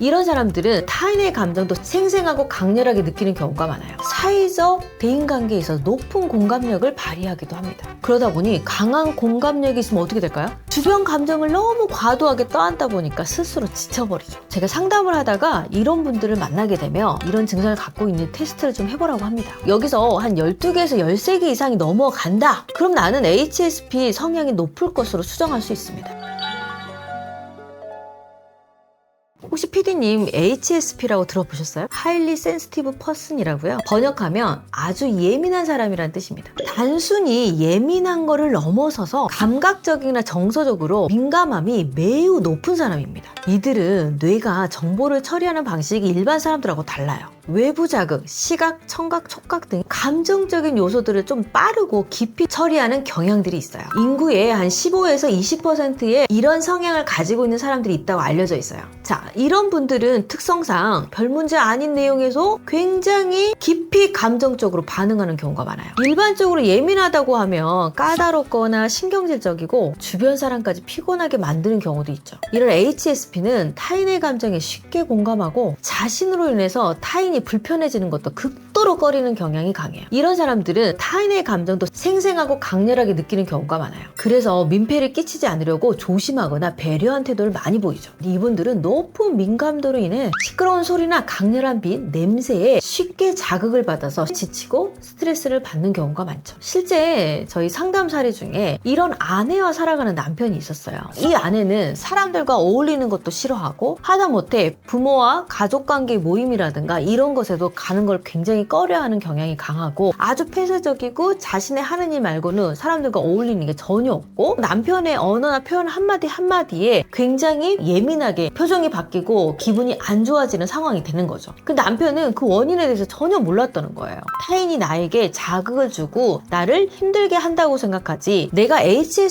이런 사람들은 타인의 감정도 생생하고 강렬하게 느끼는 경우가 많아요. 사회적 대인관계에 있어서 높은 공감력을 발휘하기도 합니다. 그러다 보니 강한 공감력이 있으면 어떻게 될까요? 주변 감정을 너무 과도하게 떠안다 보니까 스스로 지쳐버리죠. 제가 상담을 하다가 이런 분들을 만나게 되면 이런 증상을 갖고 있는 테스트를 좀 해보라고 합니다. 여기서 한 12개에서 13개 이상이 넘어간다? 그럼 나는 HSP 성향이 높을 것으로 추정할 수 있습니다. 혹시 PD님 HSP라고 들어보셨어요? Highly Sensitive Person이라고요. 번역하면 아주 예민한 사람이란 뜻입니다. 단순히 예민한 거를 넘어서서 감각적이나 정서적으로 민감함이 매우 높은 사람입니다. 이들은 뇌가 정보를 처리하는 방식이 일반 사람들하고 달라요. 외부 자극, 시각, 청각, 촉각 등 감정적인 요소들을 좀 빠르고 깊이 처리하는 경향들이 있어요. 인구의 한 15에서 20%의 이런 성향을 가지고 있는 사람들이 있다고 알려져 있어요. 자, 이런 분들은 특성상 별 문제 아닌 내용에서 굉장히 깊이 감정적으로 반응하는 경우가 많아요. 일반적으로 예민하다고 하면 까다롭거나 신경질적이고 주변 사람까지 피곤하게 만드는 경우도 있죠. 이런 HSP는 타인의 감정에 쉽게 공감하고 자신으로 인해서 타인이 불편해지는 것도 극도로 꺼리는 경향이 강해요. 이런 사람들은 타인의 감정도 생생하고 강렬하게 느끼는 경우가 많아요. 그래서 민폐를 끼치지 않으려고 조심하거나 배려한 태도를 많이 보이죠. 이분들은 높은 민감도로 인해 시끄러운 소리나 강렬한 빛, 냄새에 쉽게 자극을 받아서 지치고 스트레스를 받는 경우가 많죠. 실제 저희 상담 사례 중에 이런 아내와 살아가는 남편이 있었어요. 이 아내는 사람들과 어울리는 것도 싫어하고 하다못해 부모와 가족관계 모임이라든가 이런 것에도 가는 걸 굉장히 꺼려하는 경향이 강하고 아주 폐쇄적이고 자신의 하는 일 말고는 사람들과 어울리는 게 전혀 없고 남편의 언어나 표현 한마디 한마디에 굉장히 예민하게 표정이 바뀌고 기분이 안 좋아지는 상황이 되는 거죠. 그 남편은 그 원인에 대해서 전혀 몰랐다는 거예요. 타인이 나에게 자극을 주고 나를 힘들게 한다고 생각하지 내가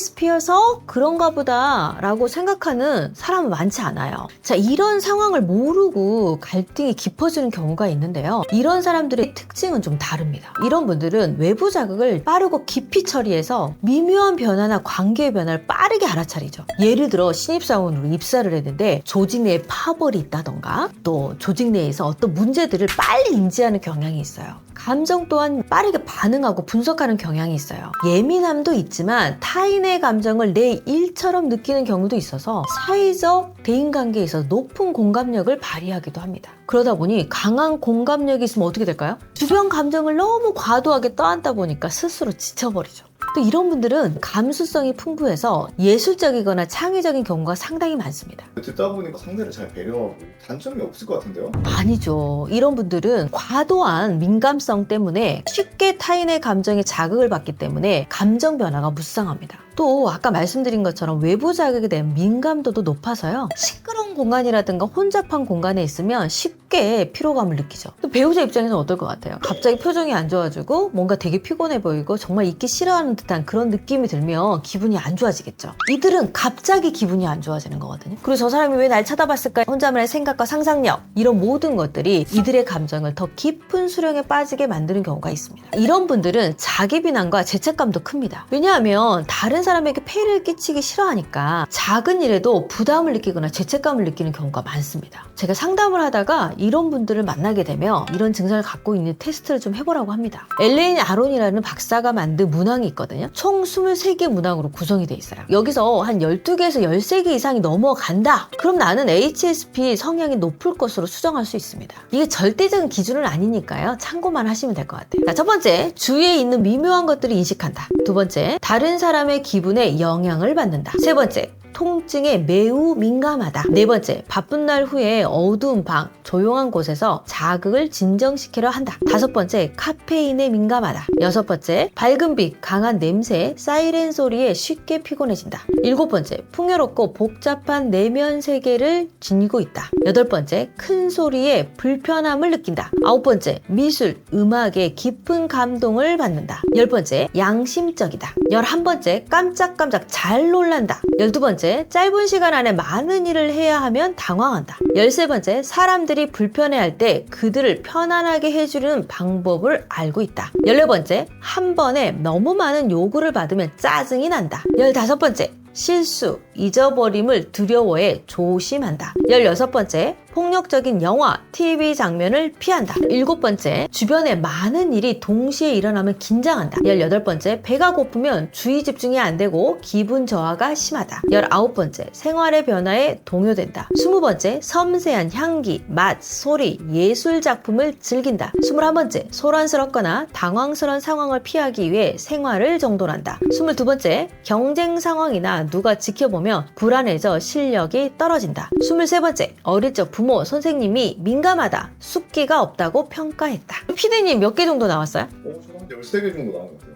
HSP여서 그런가 보다 라고 생각하는 사람은 많지 않아요. 자, 이런 상황을 모르고 갈등이 깊어지는 경우가 있는데요. 이런 사람들의 특징은 좀 다릅니다. 이런 분들은 외부 자극을 빠르고 깊이 처리해서 미묘한 변화나 관계의 변화를 빠르게 알아차리죠. 예를 들어 신입사원으로 입사를 했는데 조직 내에 파벌이 있다던가 또 조직 내에서 어떤 문제들을 빨리 인지하는 경향이 있어요. 감정 또한 빠르게 반응하고 분석하는 경향이 있어요. 예민함도 있지만 타인의 감정을 내 일처럼 느끼는 경우도 있어서 사회적 대인관계에 있어서 높은 공감력을 발휘하기도 합니다. 그러다 보니 강한 공감력이 있으면 어떻게 될까요? 주변 감정을 너무 과도하게 떠안다 보니까 스스로 지쳐버리죠. 또 이런 분들은 감수성이 풍부해서 예술적이거나 창의적인 경우가 상당히 많습니다. 듣다 보니까 상대를 잘 배려하고 단점이 없을 것 같은데요? 아니죠. 이런 분들은 과도한 민감성 때문에 쉽게 타인의 감정에 자극을 받기 때문에 감정 변화가 무쌍합니다. 또 아까 말씀드린 것처럼 외부 자극에 대한 민감도도 높아서요. 시끄러운 공간이라든가 혼잡한 공간에 있으면 쉽게 피로감을 느끼죠. 또 배우자 입장에서는 어떨 것 같아요? 갑자기 표정이 안 좋아지고 뭔가 되게 피곤해 보이고 정말 있기 싫어하는 듯한 그런 느낌이 들면 기분이 안 좋아지겠죠. 이들은 갑자기 기분이 안 좋아지는 거거든요. 그리고 저 사람이 왜 날 쳐다봤을까? 혼자만의 생각과 상상력 이런 모든 것들이 이들의 감정을 더 깊은 수렁에 빠지게 만드는 경우가 있습니다. 이런 분들은 자기 비난과 죄책감도 큽니다. 왜냐하면 다른 사람에게 폐해를 끼치기 싫어하니까 작은 일에도 부담을 느끼거나 죄책감을 느끼는 경우가 많습니다. 제가 상담을 하다가 이런 분들을 만나게 되면 이런 증상을 갖고 있는 테스트를 좀 해보라고 합니다. 엘레인 아론이라는 박사가 만든 문항이 있거든요. 총 23개 문항으로 구성이 돼 있어요. 여기서 한 12개에서 13개 이상이 넘어간다? 그럼 나는 HSP 성향이 높을 것으로 추정할 수 있습니다. 이게 절대적인 기준은 아니니까요. 참고만 하시면 될 것 같아요. 자, 첫 번째, 주위에 있는 미묘한 것들을 인식한다. 두 번째, 다른 사람의 기분에 영향을 받는다. 세 번째, 통증에 매우 민감하다. 네 번째, 바쁜 날 후에 어두운 방, 조용한 곳에서 자극을 진정시키려 한다. 다섯 번째, 카페인에 민감하다. 여섯 번째, 밝은 빛, 강한 냄새, 사이렌 소리에 쉽게 피곤해진다. 일곱 번째, 풍요롭고 복잡한 내면 세계를 지니고 있다. 여덟 번째, 큰 소리에 불편함을 느낀다. 아홉 번째, 미술, 음악에 깊은 감동을 받는다. 열 번째, 양심적이다. 11번째, 깜짝깜짝 잘 놀란다. 12번째, 짧은 시간 안에 많은 일을 해야 하면 당황한다. 13번째, 사람들이 불편해할 때 그들을 편안하게 해주는 방법을 알고 있다. 14번째, 한 번에 너무 많은 요구를 받으면 짜증이 난다. 15번째, 실수, 잊어버림을 두려워해 조심한다. 16번째, 폭력적인 영화, TV 장면을 피한다. 7번째, 주변에 많은 일이 동시에 일어나면 긴장한다. 18번째, 배가 고프면 주의 집중이 안 되고 기분 저하가 심하다. 19번째, 생활의 변화에 동요된다. 20번째, 섬세한 향기, 맛, 소리, 예술 작품을 즐긴다. 21번째, 소란스럽거나 당황스러운 상황을 피하기 위해 생활을 정돈한다. 22번째, 경쟁 상황이나 누가 지켜보면 불안해져 실력이 떨어진다. 23번째, 어릴 적 부모, 선생님이 민감하다, 숫기가 없다고 평가했다. 피디님 몇 개 정도 나왔어요? 저한테 13개 정도 나온 것 같아요.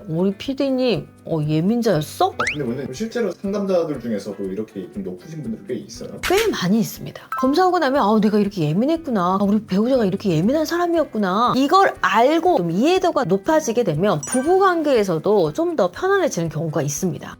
우리 피디님 예민자였어? 근데 문제는 실제로 상담자들 중에서도 이렇게 좀 높으신 분들이 꽤 있어요. 꽤 많이 있습니다. 검사하고 나면 내가 이렇게 예민했구나, 우리 배우자가 이렇게 예민한 사람이었구나, 이걸 알고 좀 이해도가 높아지게 되면 부부관계에서도 좀 더 편안해지는 경우가 있습니다.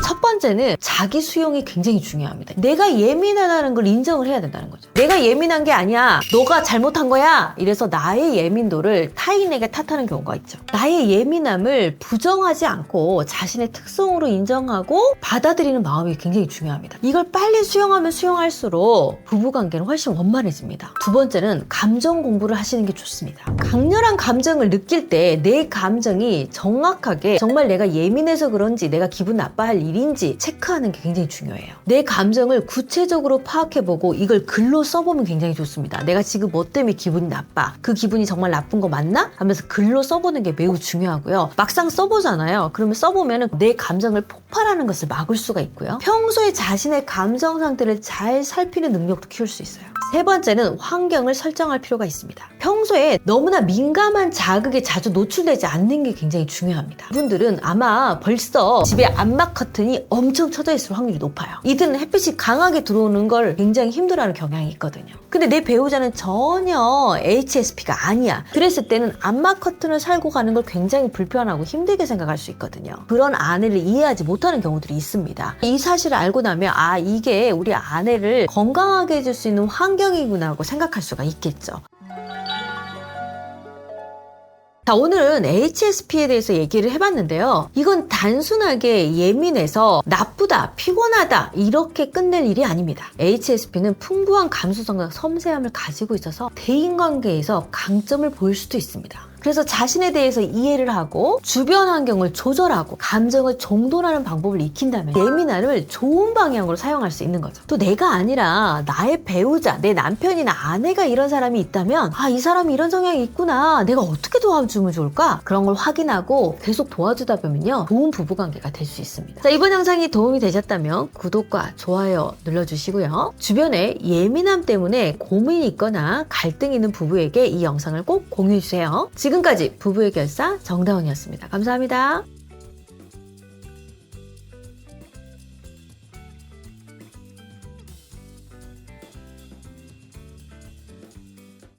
첫 번째는 자기 수용이 굉장히 중요합니다. 내가 예민하다는 걸 인정을 해야 된다는 거죠. 내가 예민한 게 아니야, 너가 잘못한 거야, 이래서 나의 예민도를 타인에게 탓하는 경우가 있죠. 나의 예민함을 부정하지 않고 자신의 특성으로 인정하고 받아들이는 마음이 굉장히 중요합니다. 이걸 빨리 수용하면 수용할수록 부부관계는 훨씬 원만해집니다. 두 번째는 감정 공부를 하시는 게 좋습니다. 강렬한 감정을 느낄 때 내 감정이 정확하게 정말 내가 예민해서 그런지 내가 기분 나빠할 일인지 체크하는 게 굉장히 중요해요. 내 감정을 구체적으로 파악해보고 이걸 글로 써보면 굉장히 좋습니다. 내가 지금 뭐 때문에 기분이 나빠, 그 기분이 정말 나쁜 거 맞나? 하면서 글로 써보는 게 매우 중요하고요. 막상 써보잖아요. 그러면 써보면 내 감정을 폭발하는 것을 막을 수가 있고요. 평소에 자신의 감정 상태를 잘 살피는 능력도 키울 수 있어요. 세 번째는 환경을 설정할 필요가 있습니다. 평소에 너무나 민감한 자극에 자주 노출되지 않는 게 굉장히 중요합니다. 이분들은 아마 벌써 집에 암막 커튼이 엄청 쳐져 있을 확률이 높아요. 이들은 햇빛이 강하게 들어오는 걸 굉장히 힘들어하는 경향이 있거든요. 근데 내 배우자는 전혀 HSP가 아니야. 그랬을 때는 암막 커튼을 살고 가는 걸 굉장히 불편하고 힘들게 생각할 수 있거든요. 그런 아내를 이해하지 못하는 경우들이 있습니다. 이 사실을 알고 나면 이게 우리 아내를 건강하게 해줄 수 있는 환경이구나 하고 생각할 수가 있겠죠. 자, 오늘은 HSP에 대해서 얘기를 해봤는데요. 이건 단순하게 예민해서 나쁘다, 피곤하다 이렇게 끝낼 일이 아닙니다. HSP는 풍부한 감수성과 섬세함을 가지고 있어서 대인관계에서 강점을 보일 수도 있습니다. 그래서 자신에 대해서 이해를 하고 주변 환경을 조절하고 감정을 정돈하는 방법을 익힌다면 예민함을 좋은 방향으로 사용할 수 있는 거죠. 또 내가 아니라 나의 배우자, 내 남편이나 아내가 이런 사람이 있다면 이 사람이 이런 성향이 있구나, 내가 어떻게 도와주면 좋을까? 그런 걸 확인하고 계속 도와주다 보면요, 좋은 부부관계가 될 수 있습니다. 자, 이번 영상이 도움이 되셨다면 구독과 좋아요 눌러주시고요. 주변에 예민함 때문에 고민이 있거나 갈등이 있는 부부에게 이 영상을 꼭 공유해주세요. 지금까지 부부의 결사 정다운이었습니다. 감사합니다.